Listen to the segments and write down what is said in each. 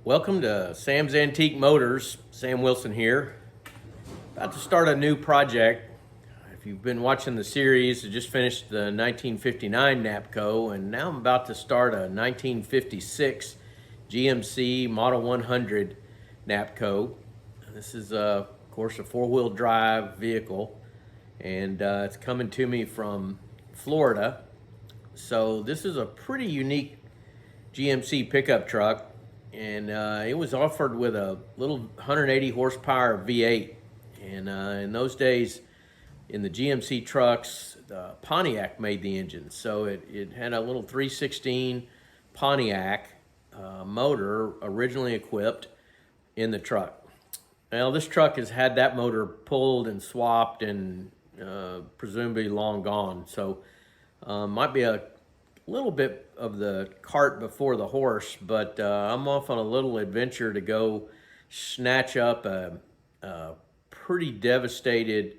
Welcome to Sam's Antique Motors. Sam Wilson here. About to start a new project. If you've been watching the series, I just finished the 1959 NAPCO, and now I'm about to start a 1956 GMC Model 100 NAPCO. This is, of course, a four-wheel drive vehicle, and it's coming to me from Florida. So this is a pretty unique GMC pickup truck, and it was offered with a little 180 horsepower V8. And in those days, in the GMC trucks, the Pontiac made the engine. So it had a little 316 Pontiac motor originally equipped in the truck. Well, this truck has had that motor pulled and swapped and presumably long gone. So might be a little bit of the cart before the horse, but I'm off on a little adventure to go snatch up a pretty devastated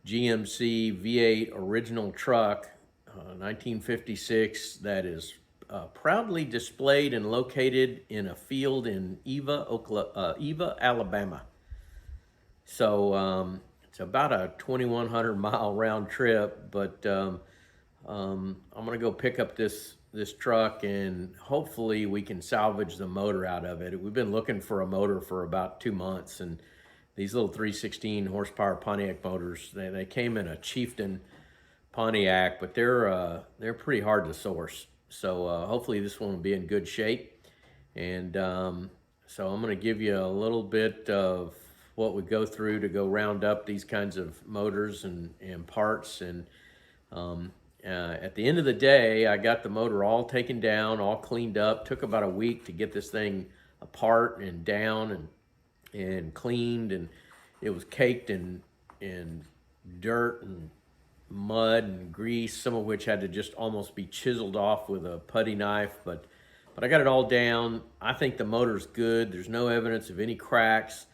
GMC V8 original truck, 1956, that is proudly displayed and located in a field in Eva, Alabama. So it's about a 2,100 mile round trip, but I'm gonna go pick up this truck, and hopefully we can salvage the motor out of it. We've been looking for a motor for about 2 months, and these little 316 horsepower Pontiac motors, they came in a Chieftain Pontiac, but they're pretty hard to source. So hopefully this one will be in good shape. And so I'm gonna give you a little bit of what we go through to go round up these kinds of motors and parts. And at the end of the day, I got the motor all taken down, all cleaned up. Took about a week to get this thing apart and down and cleaned, and it was caked in dirt and mud and grease, some of which had to just almost be chiseled off with a putty knife. But I got it all down. I think the motor's good. There's no evidence of any cracks.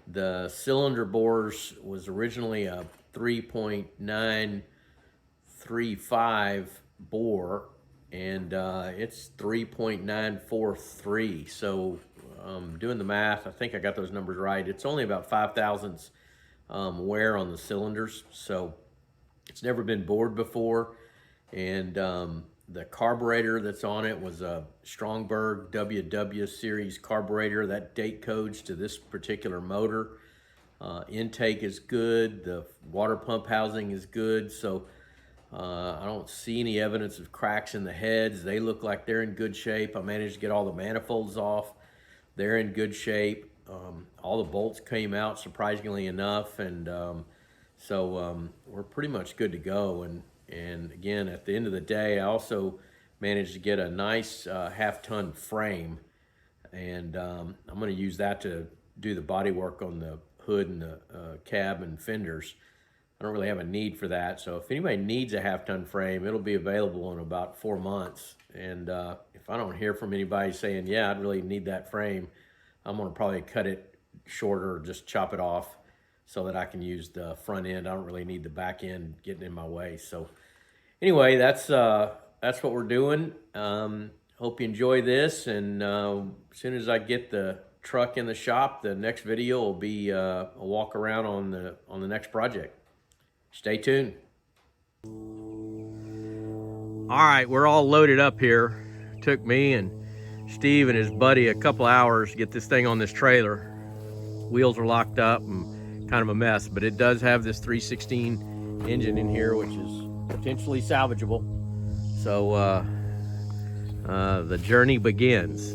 The cylinder bores was originally a 3.935 bore, and it's 3.943. So doing the math, I think I got those numbers right. It's only about 5 thousandths wear on the cylinders, so it's never been bored before. And the carburetor that's on it was a Strongberg WW series carburetor that date codes to this particular motor. Intake is good. The water pump housing is good. So I don't see any evidence of cracks in the heads. They look like they're in good shape. I managed to get all the manifolds off. They're in good shape. All the bolts came out, surprisingly enough. And so we're pretty much good to go. And again, at the end of the day, I also managed to get a nice half-ton frame. And I'm going to use that to do the body work on the hood and the cab and fenders. I don't really have a need for that. So if anybody needs a half-ton frame, it'll be available in about 4 months. And if I don't hear from anybody saying, yeah, I'd really need that frame, I'm gonna probably cut it shorter or just chop it off so that I can use the front end. I don't really need the back end getting in my way. So anyway, that's what we're doing. Hope you enjoy this. And as soon as I get the truck in the shop, the next video will be a walk around on the next project. Stay tuned. All right, we're all loaded up here. It took me and Steve and his buddy a couple hours to get this thing on this trailer. Wheels are locked up and kind of a mess, but it does have this 316 engine in here, which is potentially salvageable. So the journey begins.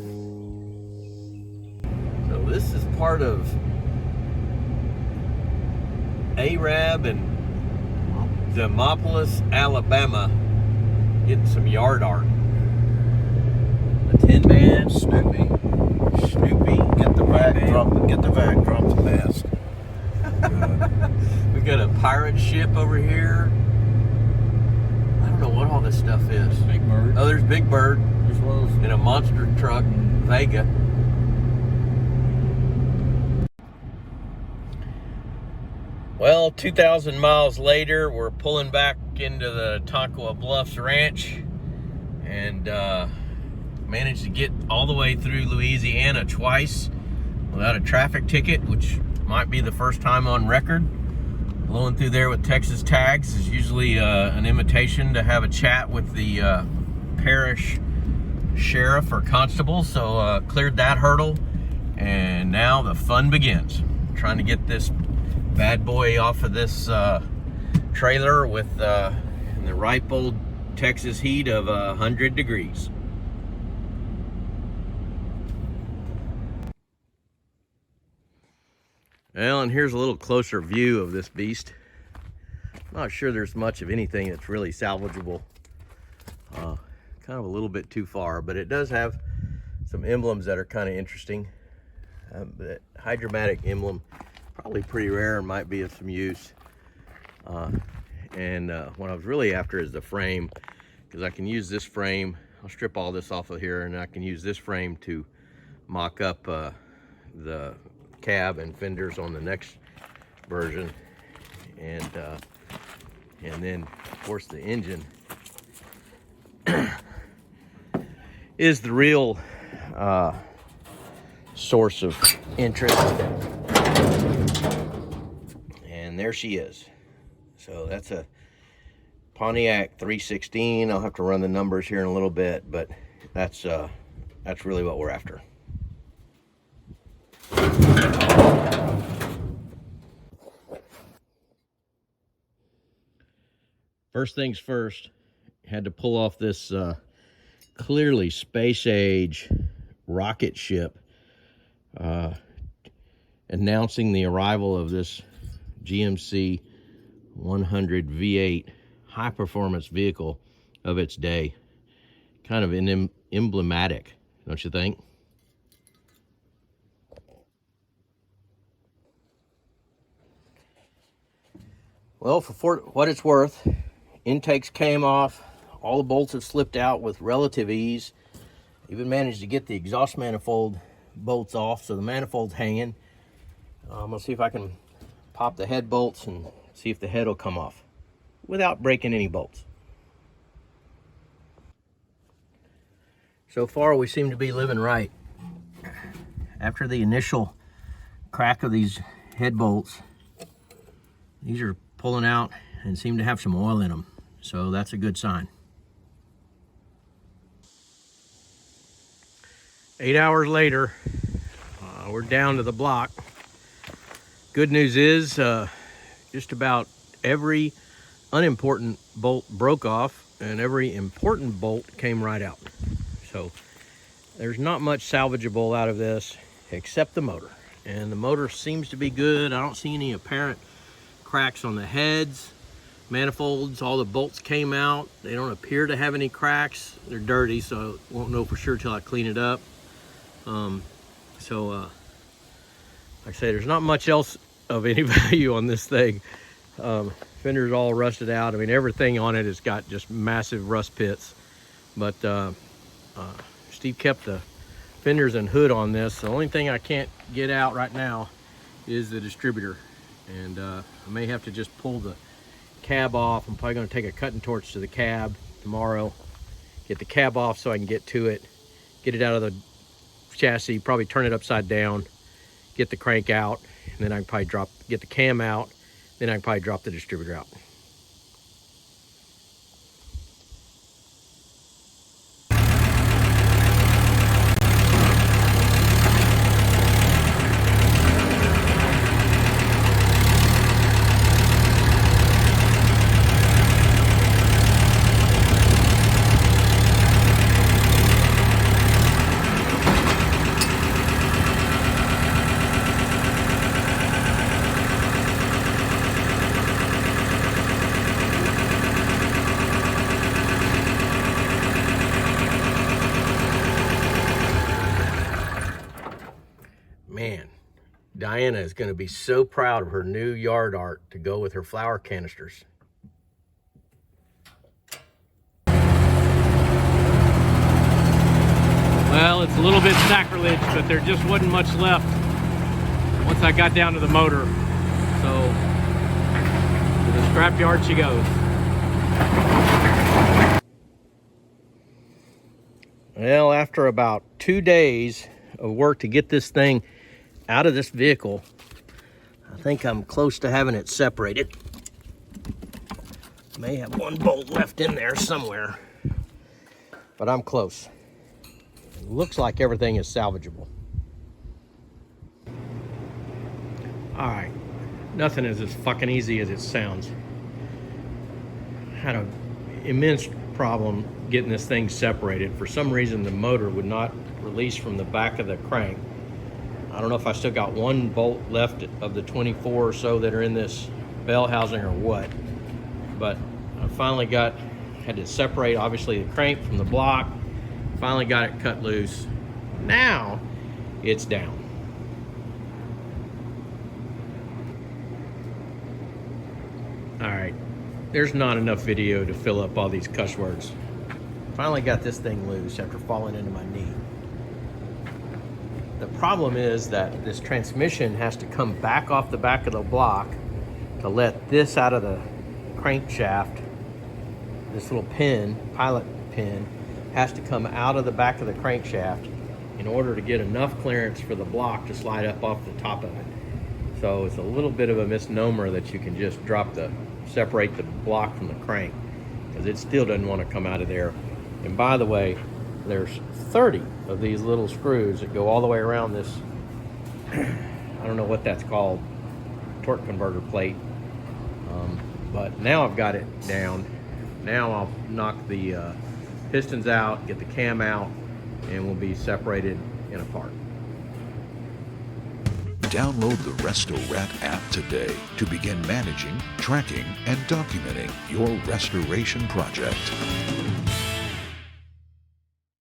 So this is part of Arab and Demopolis, Alabama, getting some yard art. A Tin Man, Snoopy, get the back, drop the mask. We got a pirate ship over here. I don't know what all this stuff is. Big Bird. Oh, there's Big Bird. There's Rose. And a monster truck, Vega. Well, 2,000 miles later, we're pulling back into the Tonkawa Bluffs Ranch, and managed to get all the way through Louisiana twice without a traffic ticket, which might be the first time on record. Blowing through there with Texas tags is usually an invitation to have a chat with the parish sheriff or constable. So cleared that hurdle, and now the fun begins. Trying to get this bad boy off of this trailer with in the ripe old Texas heat of 100 degrees. Well, and here's a little closer view of this beast. I'm not sure there's much of anything that's really salvageable. Kind of a little bit too far, but it does have some emblems that are kind of interesting. That Hydra-matic emblem, probably pretty rare and might be of some use. And what I was really after is the frame, because I can use this frame. I'll strip all this off of here, and I can use this frame to mock up the cab and fenders on the next version, and then of course the engine is the real source of interest. And there she is. So that's a Pontiac 316. I'll have to run the numbers here in a little bit, but that's really what we're after. First things first, had to pull off this clearly space age rocket ship announcing the arrival of this GMC 100 V8 high performance vehicle of its day. Kind of emblematic, don't you think? Well, for what it's worth, intakes came off, all the bolts have slipped out with relative ease. Even managed to get the exhaust manifold bolts off, so the manifold's hanging. I'm gonna see if I can pop the head bolts and see if the head will come off without breaking any bolts. So far we seem to be living right. After the initial crack of these head bolts, these are pulling out and seem to have some oil in them, so that's a good sign. 8 hours later, we're down to the block. Good news is just about every unimportant bolt broke off and every important bolt came right out. So there's not much salvageable out of this except the motor, and the motor seems to be good. I don't see any apparent cracks on the heads, manifolds. All the bolts came out. They don't appear to have any cracks. They're dirty, so I won't know for sure till I clean it up. Like I say, there's not much else of any value on this thing. Fender's all rusted out. I mean, everything on it has got just massive rust pits. But Steve kept the fenders and hood on this. The only thing I can't get out right now is the distributor. And I may have to just pull the cab off. I'm probably going to take a cutting torch to the cab tomorrow, get the cab off so I can get to it, get it out of the chassis, probably turn it upside down, get the crank out, and then I can probably get the cam out, then I can probably drop the distributor out. Man, Diana is going to be so proud of her new yard art to go with her flower canisters. Well, it's a little bit sacrilege, but there just wasn't much left once I got down to the motor. So, to the scrapyard she goes. Well, after about 2 days of work to get this thing out of this vehicle, I think I'm close to having it separated. May have one bolt left in there somewhere, but I'm close. It looks like everything is salvageable. All right, nothing is as fucking easy as it sounds. Had an immense problem getting this thing separated. For some reason, the motor would not release from the back of the crank. I don't know if I still got one bolt left of the 24 or so that are in this bell housing or what, but I finally had to separate, obviously, the crank from the block. Finally got it cut loose. Now it's down. All right, there's not enough video to fill up all these cuss words. Finally got this thing loose after falling into my knee. The problem is that this transmission has to come back off the back of the block to let this out of the crankshaft. This little pin, pilot pin, has to come out of the back of the crankshaft in order to get enough clearance for the block to slide up off the top of it. So it's a little bit of a misnomer that you can just separate the block from the crank, because it still doesn't want to come out of there. And by the way, there's 30 of these little screws that go all the way around this, I don't know what that's called, torque converter plate. But now I've got it down. Now I'll knock the pistons out, get the cam out, and we'll be separated in a part. Download the Resto-Rat app today to begin managing, tracking, and documenting your restoration project.